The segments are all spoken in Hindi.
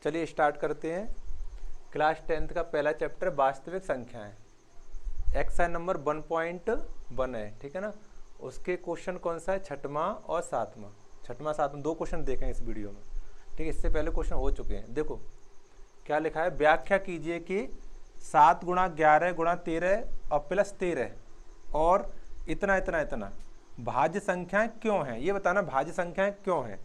चलिए स्टार्ट करते हैं। क्लास 10th का पहला चैप्टर वास्तविक संख्याएं, एक्सरसाइज नंबर 1.1 है, ठीक है ना। उसके क्वेश्चन कौन सा है, छठवां और सातवां। छठवां सातवां दो क्वेश्चन देखें इस वीडियो में, ठीक है। इससे पहले क्वेश्चन हो चुके हैं। देखो क्या लिखा है, व्याख्या कीजिए कि 7 गुणा 11 गुणा 13 और प्लस 13 और इतना इतना इतना भाज्य संख्याएं क्यों हैं, ये बताना भाज्य संख्याएं क्यों हैं,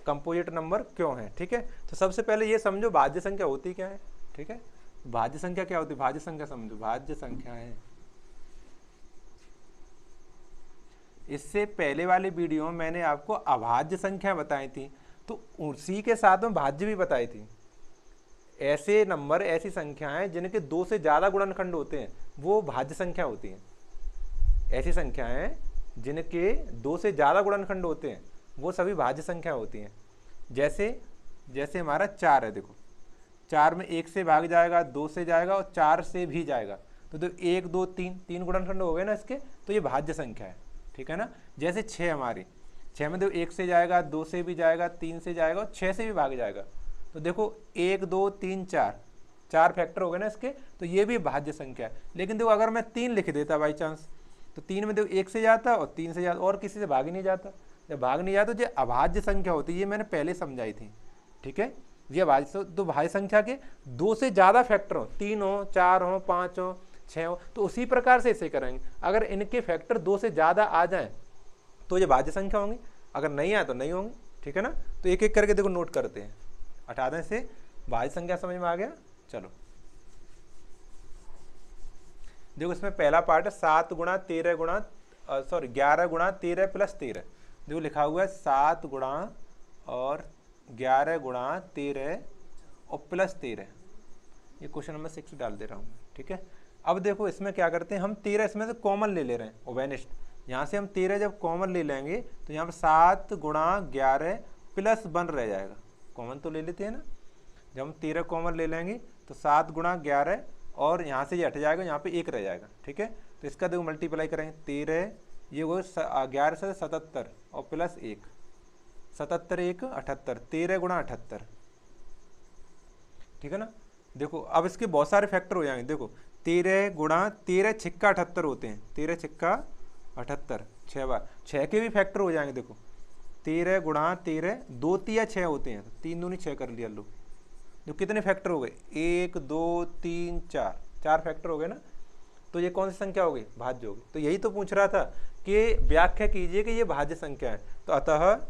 कंपोजिट नंबर क्यों है, ठीक है। तो सबसे पहले ये समझो भाज्य संख्या होती क्या है, ठीक है। भाज्य संख्या क्या होती है, भाज्य संख्या समझो, भाज्य संख्या है। इससे पहले वाले वीडियो में मैंने आपको अभाज्य संख्या बताई थी, तो उसी के साथ में भाज्य भी बताई थी। ऐसे नंबर, ऐसी संख्याएं जिनके 2 से ज्यादा गुणनखंड होते हैं वो भाज्य संख्या होती हैं। ऐसी संख्याएं जिनके 2 से ज्यादा गुणनखंड होते हैं वो सभी भाज्य संख्या होती हैं। जैसे हमारा 4 है, देखो 4 में 1 से भाग जाएगा, 2 से जाएगा और 4 से भी जाएगा, तो 1 2 3 गुणनखंड हो गए ना इसके, तो ये भाज्य संख्या है, ठीक है ना। जैसे 6 हमारी, 6 में देखो 1 से जाएगा, 2 से भी जाएगा, 3 से जाएगा और 6 से भी भाग जाएगा, तो देखो 1 2 3 4 फैक्टर हो गए ना इसके, तो ये भी भाज्य संख्या है। लेकिन देखो अगर मैं 3 लिख देता बाई चांस, तो 3 में देखो 1 से जाता और 3 से जाता और किसी से भाग ही नहीं जाता। जब भाग नहीं जाता तो ये अभाज्य संख्या होती है, ये मैंने पहले समझाई थी, ठीक है। ये अभाज्य, तो भाज्य संख्या के 2 से ज़्यादा फैक्टर हो, 3 हो, 4 हो, 5 हो, 6 हो, तो उसी प्रकार से इसे करेंगे। अगर इनके फैक्टर 2 से ज़्यादा आ जाएं तो ये भाज्य संख्या होंगी, अगर नहीं आए तो नहीं होंगी, ठीक है ना। तो एक एक करके देखो नोट करते हैं, हटा दें से। भाज्य संख्या समझ में आ गया। चलो देखो इसमें पहला पार्ट है 7 गुणा 13 गुणा 11 गुणा 13 प्लस 13। देखो लिखा हुआ है 7 गुणा और 11 गुणा 13 और प्लस 13। ये क्वेश्चन नंबर 6 डाल दे रहा हूँ, ठीक है। अब देखो इसमें क्या करते हैं हम, 13 इसमें से कॉमन ले ले रहे हैं, ओवेनिस्ट। यहाँ से हम 13 जब कॉमन ले लेंगे तो यहाँ पर 7 गुणा 11 प्लस 1 रह जाएगा। कॉमन तो ले लेते हैं ना, जब हम 13 कॉमन ले लेंगे तो 7 गुणा 11 और यहाँ से ये हट जाएगा, यहाँ पे 1 रह जाएगा, ठीक है। तो इसका देखो मल्टीप्लाई करेंगे, 13 ये वो 11 से 77 और प्लस 1, 77 1 78, 13 गुणा 78, ठीक है ना। देखो अब इसके बहुत सारे फैक्टर हो जाएंगे। देखो 13 गुणा 13 छिक्का 78 होते हैं, 13 छिक्का 78, 6 बार 6 के भी फैक्टर हो जाएंगे। देखो 13 गुणा 13 2 तिया 6 होते हैं, 3 दूनी 6 कर लिया लो। जो कितने फैक्टर हो गए, 1 2 3 4 फैक्टर हो गए ना। तो ये कौन सी संख्या होगी, भाज्य होगी। तो यही तो पूछ रहा था कि व्याख्या कीजिए कि ये भाज्य संख्या है। तो अतः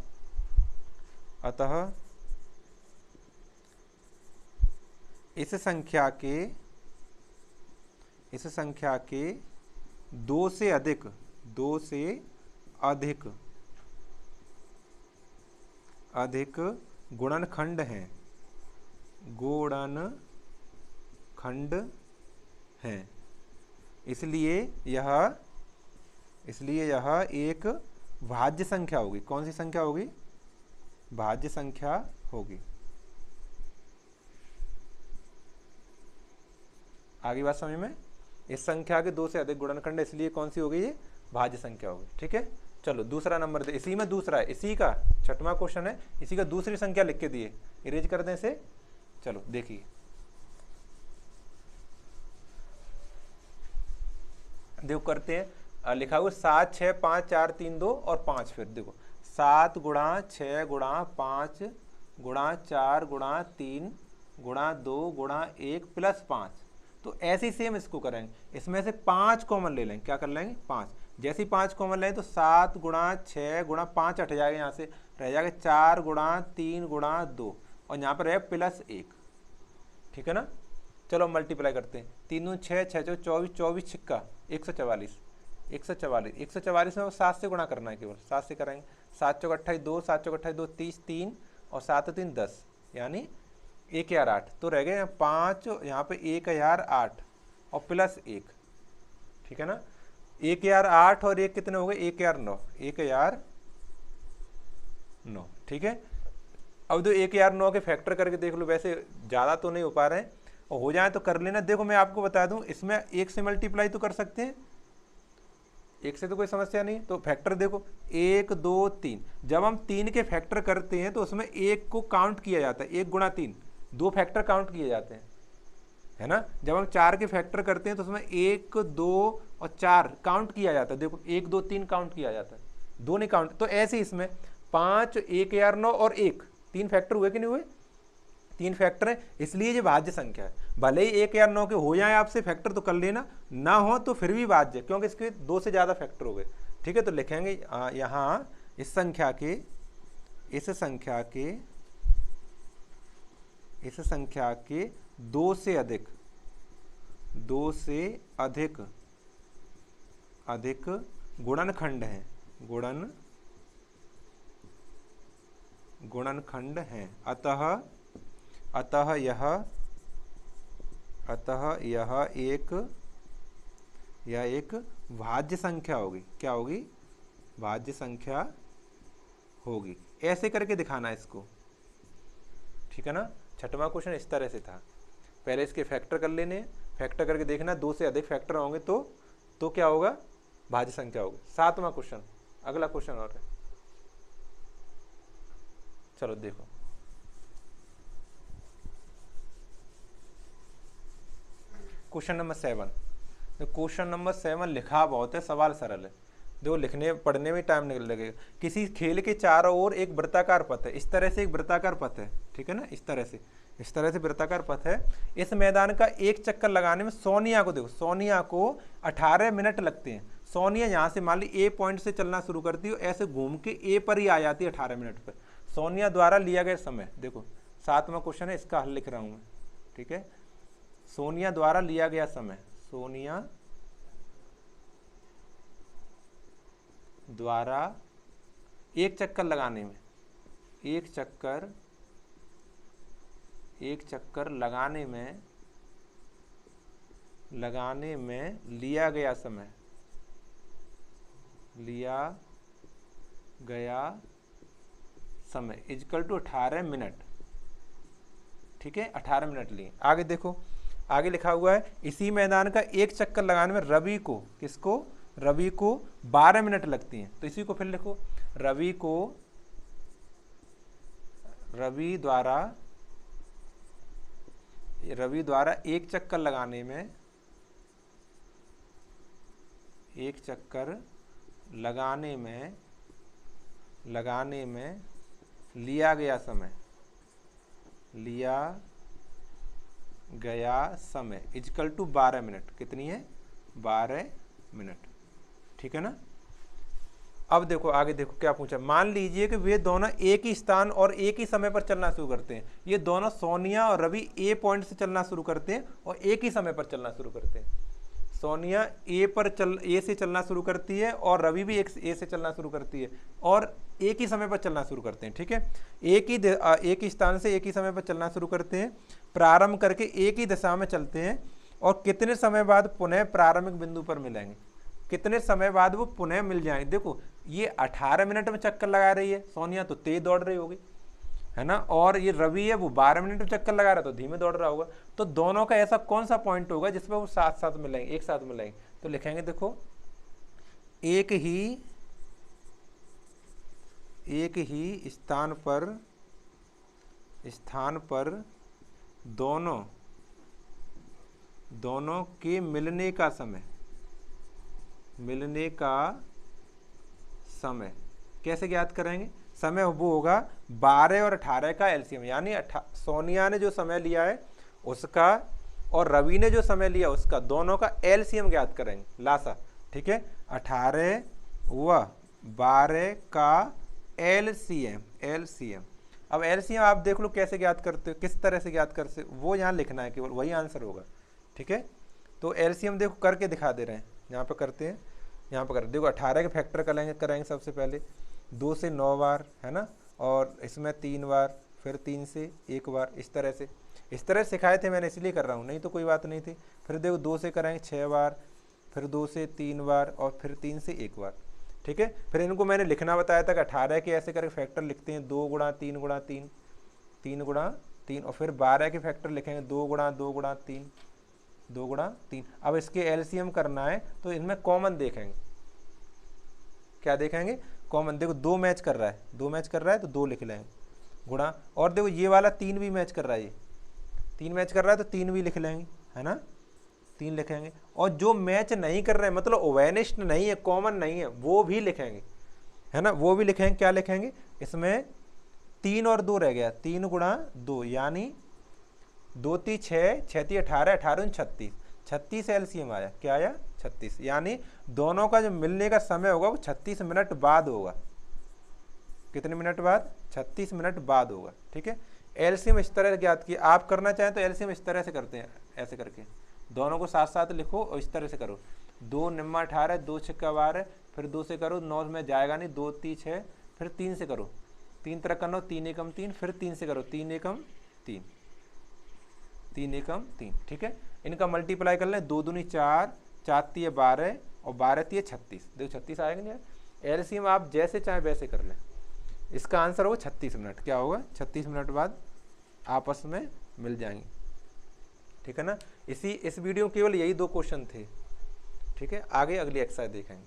इस संख्या के 2 से अधिक गुणनखंड हैं, इसलिए यह एक भाज्य संख्या होगी। कौन सी संख्या होगी, भाज्य संख्या होगी। आगे बात समझ में। इस संख्या के 2 से अधिक गुणनखंड, इसलिए कौन सी होगी, ये भाज्य संख्या होगी, ठीक है। चलो दूसरा नंबर दे, इसी में दूसरा है, इसी का छठवां क्वेश्चन है, इसी का दूसरी संख्या लिख के दिए, इरेज कर दें इसे। चलो देखिए, देखो करते हैं। लिखा हुआ 7 6 5 4 3 2 और 5। फिर देखो 7 गुणा 6 गुणा 5 गुणा 4 गुणा 3 गुणा 2 गुणा 1 प्लस 5। तो ऐसे ही सेम इसको करेंगे, इसमें से 5 कॉमन ले लेंगे। क्या कर लेंगे, 5। जैसे ही 5 कॉमन लेंगे तो 7 गुणा 6 गुणा 5 हट जाएगा, यहाँ से रह जाएगा 4 गुणा 3 गुणा 2 और यहाँ पर रहे प्लस 1, ठीक है ना। चलो मल्टीप्लाई करते हैं, 3 दूनी 6 6 24 24 छिक्का 144 144 में 7 से गुणा करना है, केवल 7 से कराएंगे। 7 चौक 28 2, 7 चौक 28 2 30 3 और 7 3 10, यानी 1008। तो रह गए 5, यहाँ पे 1008 और प्लस 1, ठीक है ना। 1008 और 1 कितने हो गए, 1009, 1009, ठीक है। अब जो 1009 के फैक्टर करके देख लो, वैसे ज़्यादा तो नहीं हो पा रहे हैं, और हो जाए तो कर लेना। देखो मैं आपको बता दूं, इसमें 1 से मल्टीप्लाई तो कर सकते हैं, 1 से तो कोई समस्या नहीं। तो फैक्टर देखो 1 2 3, जब हम 3 के फैक्टर करते हैं तो उसमें 1 को काउंट किया जाता है, 1 गुणा 3, दो फैक्टर काउंट किए जाते हैं, है ना। जब हम 4 के फैक्टर करते हैं तो उसमें 1, 2 और 4 काउंट किया जाता है। देखो 1, 2, 3 काउंट किया जाता है, 2 नहीं काउंट। तो ऐसे इसमें 5, 1 यार 9 और 1, 3 फैक्टर हुए कि नहीं हुए? 3 फैक्टर है, इसलिए ये भाज्य संख्या है। भले ही 1 या 9 के हो जाए आपसे फैक्टर तो कर लेना, ना हो तो फिर भी भाज्य, क्योंकि इसके 2 से ज़्यादा फैक्टर हो गए। ठीक है, तो लिखेंगे यहाँ इस संख्या के 2 से अधिक गुणनखंड हैं, गुणनखंड हैं। अतः यह एक भाज्य संख्या होगी। क्या होगी? भाज्य संख्या होगी। ऐसे करके दिखाना इसको, ठीक है ना। छठवां क्वेश्चन इस तरह से था। पहले इसके फैक्टर कर लेने, फैक्टर करके देखना 2 से अधिक फैक्टर होंगे तो क्या होगा? भाज्य संख्या होगी। 7वां क्वेश्चन, अगला क्वेश्चन और है, चलो देखो। Question number 7। क्वेश्चन नंबर 7 लिखा बहुत है, सवाल सरल है। देखो लिखने पढ़ने में टाइम नहीं लगेगा। किसी खेल के चारों ओर एक वृत्ताकार पथ है, इस तरह से एक वृत्ताकार पथ है, ठीक है ना। इस तरह से वृत्ताकार पथ है। इस मैदान का एक चक्कर लगाने में सोनिया को, देखो सोनिया को 18 मिनट लगते हैं। सोनिया यहाँ से मान ली ए पॉइंट से चलना शुरू करती है, ऐसे घूम के ए पर ही आ जाती है 18 मिनट पर। सोनिया द्वारा लिया गया समय, देखो 7वां क्वेश्चन है, इसका हल लिख रहा हूँ मैं, ठीक है। सोनिया द्वारा लिया गया समय, सोनिया द्वारा एक चक्कर लगाने में, एक चक्कर लगाने में लिया गया समय इक्वल टू 18 मिनट, ठीक है। 18 मिनट लिए। आगे देखो, आगे लिखा हुआ है इसी मैदान का एक चक्कर लगाने में रवि को, किसको? रवि को 12 मिनट लगती हैं। तो इसी को फिर लिखो, रवि द्वारा एक चक्कर लगाने में लिया गया समय इक्वल टू 12 मिनट। कितनी है? 12 मिनट, ठीक है ना। अब देखो आगे, देखो क्या पूछा। मान लीजिए कि वे दोनों एक ही स्थान और एक ही समय पर चलना शुरू करते हैं। ये दोनों सोनिया और रवि ए पॉइंट से चलना शुरू करते हैं और एक ही समय पर चलना शुरू करते हैं। सोनिया ए से चलना शुरू करती है और रवि भी ए से चलना शुरू करती है और एक ही समय पर चलना शुरू करते हैं, ठीक है। एक ही स्थान से एक ही समय पर चलना शुरू करते हैं, प्रारंभ करके एक ही दिशा में चलते हैं और कितने समय बाद पुनः प्रारंभिक बिंदु पर मिलेंगे, कितने समय बाद वो पुनः मिल जाएंगे। देखो ये 18 मिनट में चक्कर लगा रही है सोनिया, तो तेज दौड़ रही होगी, है ना। और ये रवि है वो 12 मिनट में चक्कर लगा रहा है, तो धीमे दौड़ रहा होगा। तो दोनों का ऐसा कौन सा पॉइंट होगा जिसमें वो साथ साथ मिलेंगे, एक साथ मिलेंगे? तो लिखेंगे देखो, एक ही स्थान पर दोनों के मिलने का समय कैसे ज्ञात करेंगे? समय वो होगा 12 और 18 का एलसीएम, यानी सोनिया ने जो समय लिया है उसका और रवि ने जो समय लिया उसका, दोनों का एलसीएम ज्ञात करेंगे, लासा, ठीक है। 18 व 12 का एलसीएम। अब एलसीएम आप देख लो कैसे ज्ञात करते हो, किस तरह से ज्ञात करते हो, वो यहाँ लिखना है, केवल वही आंसर होगा, ठीक है। तो एलसीएम देखो करके दिखा दे रहे हैं, यहाँ पे करते हैं, यहाँ पे करते। देखो 18 के फैक्टर करेंगे सबसे पहले 2 से 9 बार, है ना, और इसमें 3 बार, फिर 3 से 1 बार, इस तरह सिखाए थे मैंने, इसलिए कर रहा हूँ, नहीं तो कोई बात नहीं थी। फिर देखो 2 से करेंगे 6 बार, फिर 2 से 3 बार और फिर 3 से 1 बार, ठीक है। फिर इनको मैंने लिखना बताया था कि 18 के ऐसे करके फैक्टर लिखते हैं 2 गुणा 3 गुणा 3, 3 गुणा 3, और फिर 12 के फैक्टर लिखेंगे 2 गुणा 2 गुणा 3, 2 गुणा 3। अब इसके एलसीएम करना है तो इनमें कॉमन देखेंगे, क्या देखेंगे? कॉमन। देखो 2 मैच कर रहा है, 2 मैच कर रहा है तो 2 लिख लेंगे गुणा, और देखो ये वाला 3 भी मैच कर रहा है, 3 मैच कर रहा है तो 3 भी लिख लेंगे, है ना, 3 लिखेंगे। और जो मैच नहीं कर रहे हैं, मतलब ओवेनिस्ट नहीं है, कॉमन नहीं है, वो भी लिखेंगे, है ना, वो भी लिखेंगे। क्या लिखेंगे, इसमें 3 और 2 रह गया, 3 गुणा 2 यानी 2 × 6, 6 × 18, 18 × 36, 36 एलसीएम आया। क्या आया, 36। यानी दोनों का जो मिलने का समय होगा वो 36 मिनट बाद होगा। कितने मिनट बाद, 36 मिनट बाद होगा। ठीक है, एलसीएम इस तरह ज्ञात किया। आप करना चाहें तो एलसीएम इस तरह से करते हैं, ऐसे करके दोनों को साथ साथ लिखो और इस तरह से करो। 2 निम्मा 18, 2 छक्का 12, फिर 2 से करो, 9 में जाएगा नहीं, 2 3 6, फिर 3 से करो, 3 तरह करना, 3 एकम 3, फिर 3 से करो, 3 एकम 3, 3 एकम 3। ठीक है, इनका मल्टीप्लाई कर लें, 2 दूनी 4, 4 × 12 और 12 × 36, देखो 36 आएगा नहीं। एलसीएम आप जैसे चाहे वैसे कर लें। इसका आंसर होगा 36 मिनट। क्या होगा, 36 मिनट बाद आपस में मिल जाएंगे। ठीक है ना, इस वीडियो में केवल यही 2 क्वेश्चन थे। ठीक है, आगे अगली एक्सरसाइज देखेंगे।